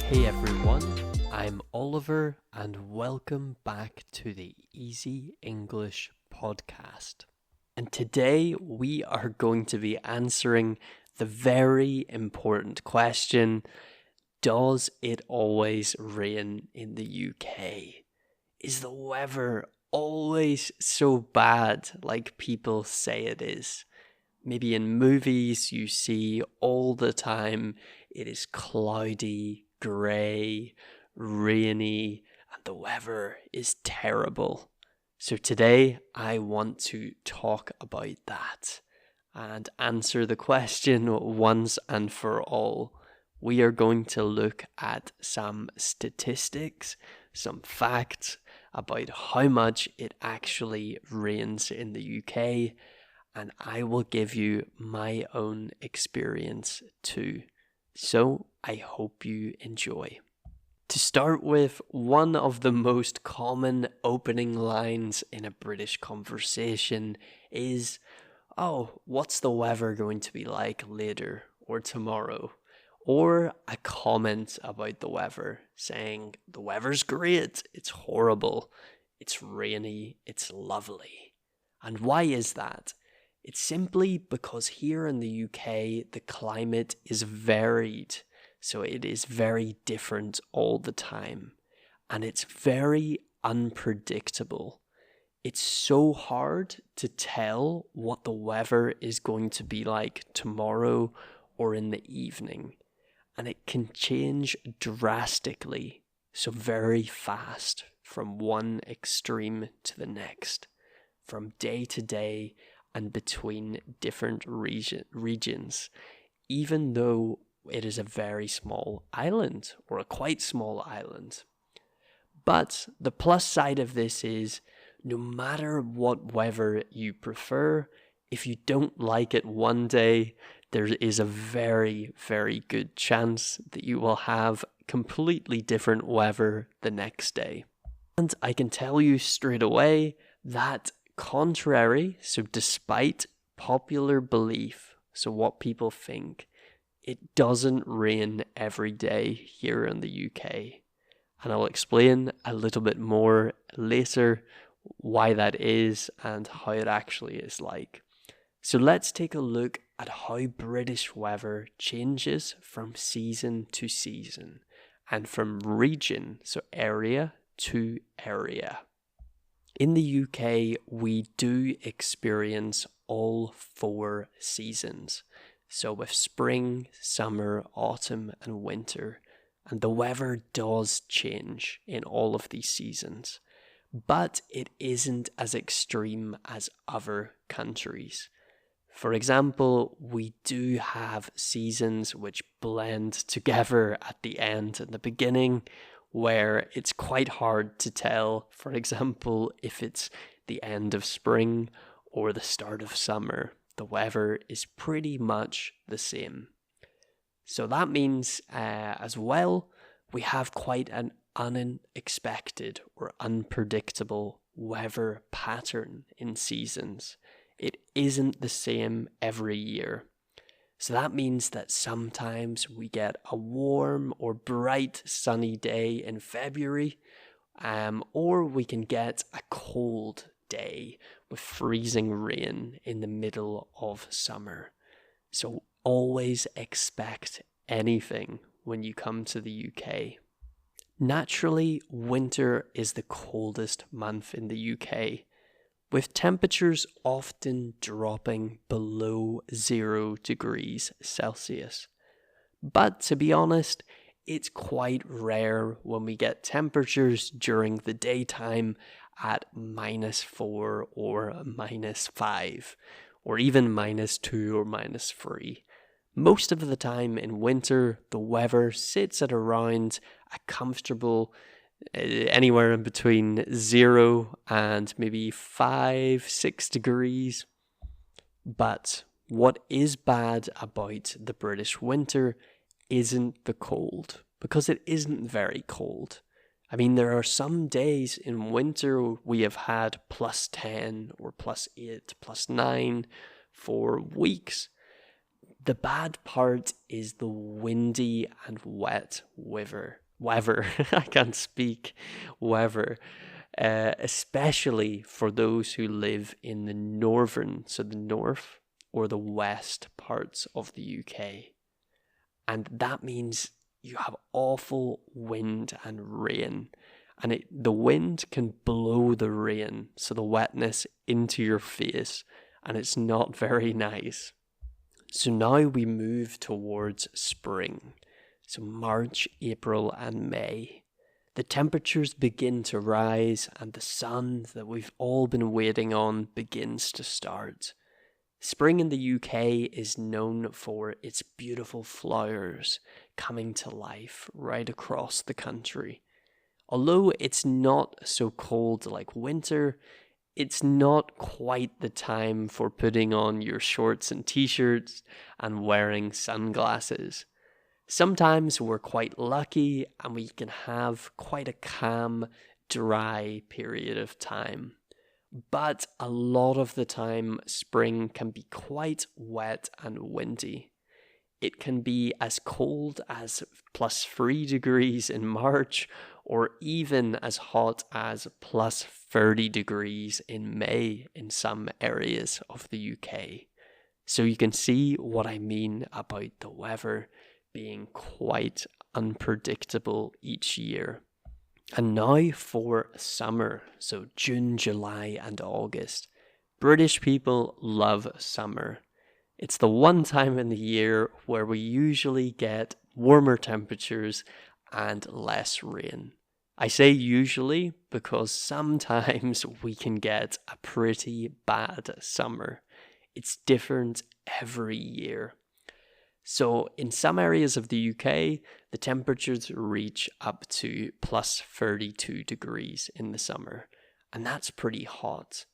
Hey everyone, I'm Oliver and welcome back to the Easy English podcast. And today we are going to be answering the very important question, does it always rain in the UK? Is the weather always so bad like people say it is? Maybe in movies you see all the time it is cloudy, grey, rainy, and the weather is terrible. So today I want to talk about that and answer the question once and for all. We are going to look at some statistics, some facts about how much it actually rains in the UK, and I will give you my own experience too. So I hope you enjoy. To start with, one of the most common opening lines in a British conversation is, "Oh, what's the weather going to be like later or tomorrow?" Or a comment about the weather saying, "The weather's great, it's horrible, it's rainy, it's lovely." And why is that? It's simply because here in the UK, the climate is varied. So it is very different all the time. And it's very unpredictable. It's so hard to tell what the weather is going to be like tomorrow or in the evening. And it can change drastically, so very fast, from one extreme to the next, from day to day, and between different regions, even though it is a very small island or a quite small island. But the plus side of this is no matter what weather you prefer, if you don't like it one day, there is a very, very good chance that you will have completely different weather the next day. And I can tell you straight away that contrary, so despite popular belief, so what people think, it doesn't rain every day here in the UK. And I'll explain a little bit more later why that is and how it actually is like. So let's take a look at how British weather changes from season to season and from region, so area to area. In the UK, we do experience all 4 seasons. So with spring, summer, autumn, and winter. And the weather does change in all of these seasons. But it isn't as extreme as other countries. For example, we do have seasons which blend together at the end and the beginning, where it's quite hard to tell, for example, if it's the end of spring or the start of summer. The weather is pretty much the same. So that means as well, we have quite an unexpected or unpredictable weather pattern in seasons. It isn't the same every year. So that means that sometimes we get a warm or bright sunny day in February, or we can get a cold day with freezing rain in the middle of summer. So always expect anything when you come to the UK. Naturally, winter is the coldest month in the UK, with temperatures often dropping below 0 degrees Celsius. But to be honest, it's quite rare when we get temperatures during the daytime at -4 or -5, or even -2 or -3. Most of the time in winter, the weather sits at around a comfortable anywhere in between 0 and maybe 5-6 degrees. But what is bad about the British winter isn't the cold, because it isn't very cold. I mean, there are some days in winter we have had +10 or +8, +9 for weeks. The bad part is the windy and wet weather. I can't speak. Weather. Especially for those who live in the so the north or the west parts of the UK. And that means you have awful wind and rain. And the wind can blow the rain, so the wetness, into your face, and it's not very nice. So now we move towards spring. So March, April, and May. The temperatures begin to rise, and the sun that we've all been waiting on begins to start. Spring in the UK is known for its beautiful flowers coming to life right across the country. Although it's not so cold like winter, it's not quite the time for putting on your shorts and t-shirts and wearing sunglasses. Sometimes we're quite lucky and we can have quite a calm, dry period of time. But a lot of the time, spring can be quite wet and windy. It can be as cold as +3 degrees in March, or even as hot as +30 degrees in May in some areas of the UK. So you can see what I mean about the weather being quite unpredictable each year. And now for summer, so June, July, and August. British people love summer. It's the one time in the year where we usually get warmer temperatures and less rain. I say usually because sometimes we can get a pretty bad summer. It's different every year. So in some areas of the UK, the temperatures reach up to +32 degrees in the summer, and that's pretty hot.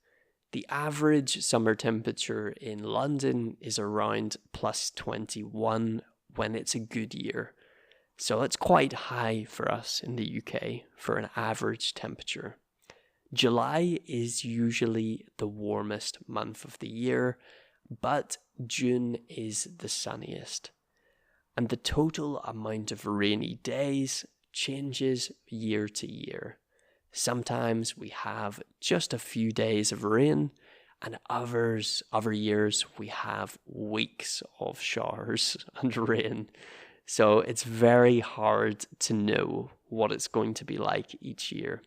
The average summer temperature in London is around +21 when it's a good year. So it's quite high for us in the UK for an average temperature. July is usually the warmest month of the year, but June is the sunniest. And the total amount of rainy days changes year to year. Sometimes we have just a few days of rain, and other years we have weeks of showers and rain. So it's very hard to know what it's going to be like each year.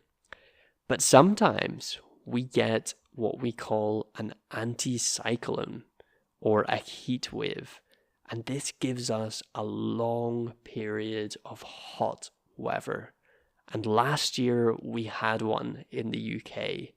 But sometimes we get what we call an anticyclone or a heat wave, and this gives us a long period of hot weather. And last year we had one in the UK,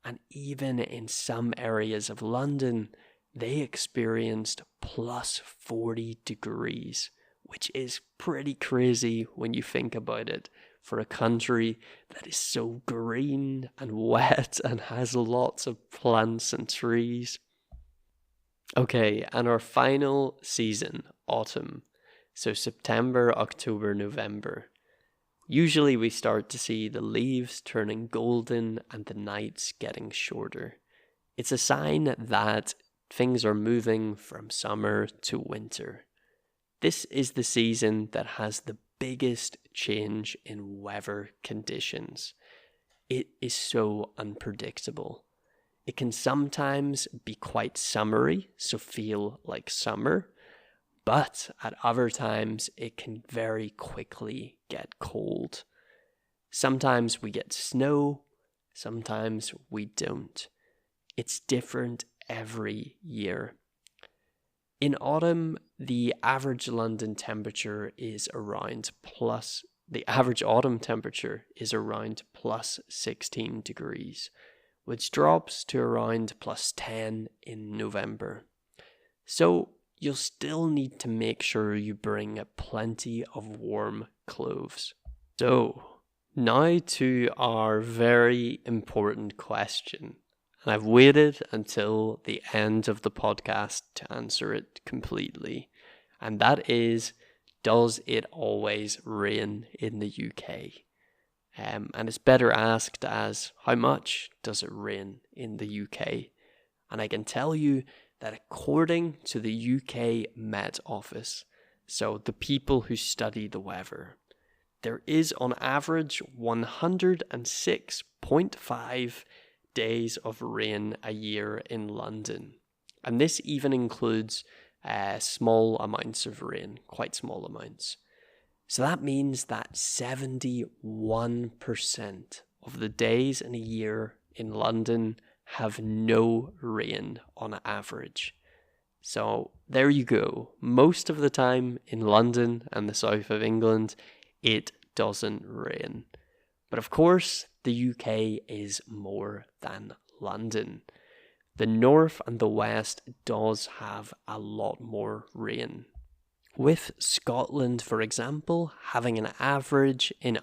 and even in some areas of London, they experienced +40 degrees, which is pretty crazy when you think about it, for a country that is so green and wet and has lots of plants and trees. Okay, and our final season, autumn. So September, October, November. Usually we start to see the leaves turning golden and the nights getting shorter. It's a sign that things are moving from summer to winter. This is the season that has the biggest change in weather conditions. It is so unpredictable. It can sometimes be quite summery, so feel like summer, but at other times it can very quickly get cold. Sometimes we get snow, sometimes we don't. It's different every year. In autumn, the average London temperature is around the average autumn temperature is around +16 degrees, which drops to around +10 in November. So you'll still need to make sure you bring plenty of warm clothes. So now to our very important question. And I've waited until the end of the podcast to answer it completely. And that is, does it always rain in the UK? And it's better asked as, how much does it rain in the UK? And I can tell you that according to the UK Met Office, so the people who study the weather, there is on average 106.5 days of rain a year in London. And this even includes small amounts of rain, quite small amounts. So that means that 71% of the days in a year in London have no rain on average. So there you go. Most of the time in London and the south of England, it doesn't rain. But of course, the UK is more than London. The north and the west does have a lot more rain. With Scotland, for example, having an average in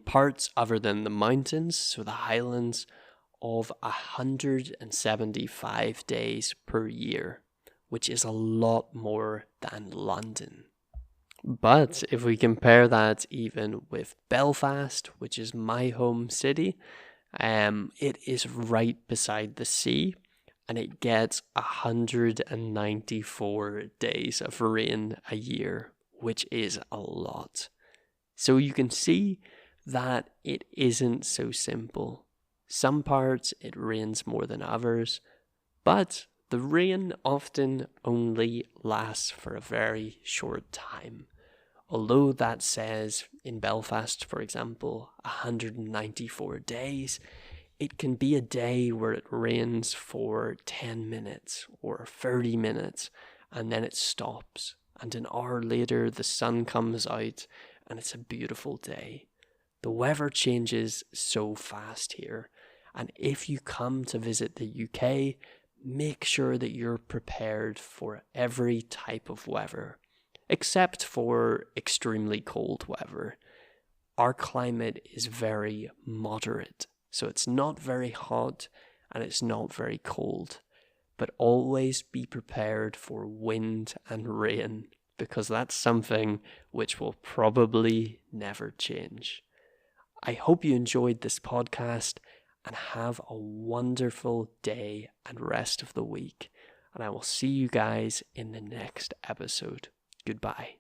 parts other than the mountains, so the Highlands, of 175 days per year, which is a lot more than London. But if we compare that even with Belfast, which is my home city, it is right beside the sea, and it gets 194 days of rain a year, which is a lot. So you can see that it isn't so simple. Some parts it rains more than others, but the rain often only lasts for a very short time. Although that says in Belfast, for example, 194 days, it can be a day where it rains for 10 minutes or 30 minutes and then it stops. And an hour later, the sun comes out and it's a beautiful day. The weather changes so fast here. And if you come to visit the UK, make sure that you're prepared for every type of weather, except for extremely cold weather. Our climate is very moderate, so it's not very hot and it's not very cold. But always be prepared for wind and rain, because that's something which will probably never change. I hope you enjoyed this podcast and have a wonderful day and rest of the week. And I will see you guys in the next episode. Goodbye.